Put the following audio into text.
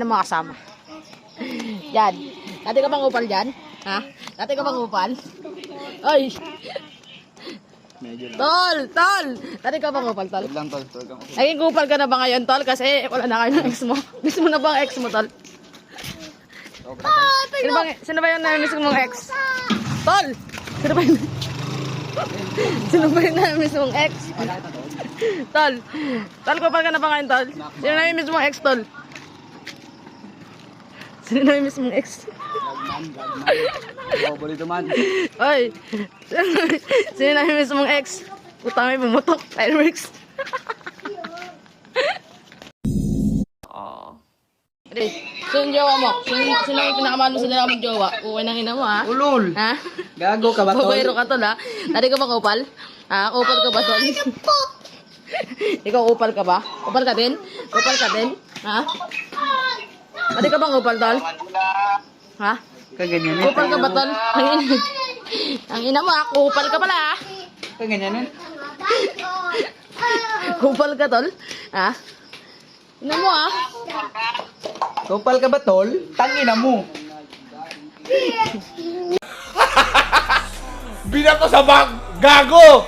ng mga kasama. Yan. Dati ka bang upal dyan? Ha? Dati ka bang upal? Ay! Medyo lang. Tol! Dati ka bang upal, tol? Tol lang, tol. Tol lang. Naging upal ka na ba ngayon, tol? Kasi wala na kayo ng ex mo. Gusto mo na ba ang ex mo, tol? Sino ba yung namimiss mong ex? Tol! Sino ba yung... Sino ba yung namimiss mong ex? Tol! Tol, kupal ka na ba ngayon, tol? Sino namimiss mong ex, tol? Sino namimiss mong ex? Paborito man. Oy! Sino namimiss mong ex? Utang may bumutok. Fireworks. Sino yung jowa mo? Sino yung pinakamahal mo sa dalawa mong jowa? Uwi ng ina mo, ha? Ulol. Ha? Gago ka ba, tol? Babayro ka, tol, ha? Dati ka ba kupal? Ha? Kupal ka ba, tol? Ikaw kupal ka ba? Kupal ka din? Kupal ka din? Ha? Dati ka bang kupal, tol? Ha? Kaganyan. Kupal ka ba, tol? Ang ina mo, ha? Kupal ka pala, ha? Kaganyan. Kupal ka, tol? Ha? Ina mo, ha? Kupal ka ba, tol? Tangina mo. Binato sa bag! Gago!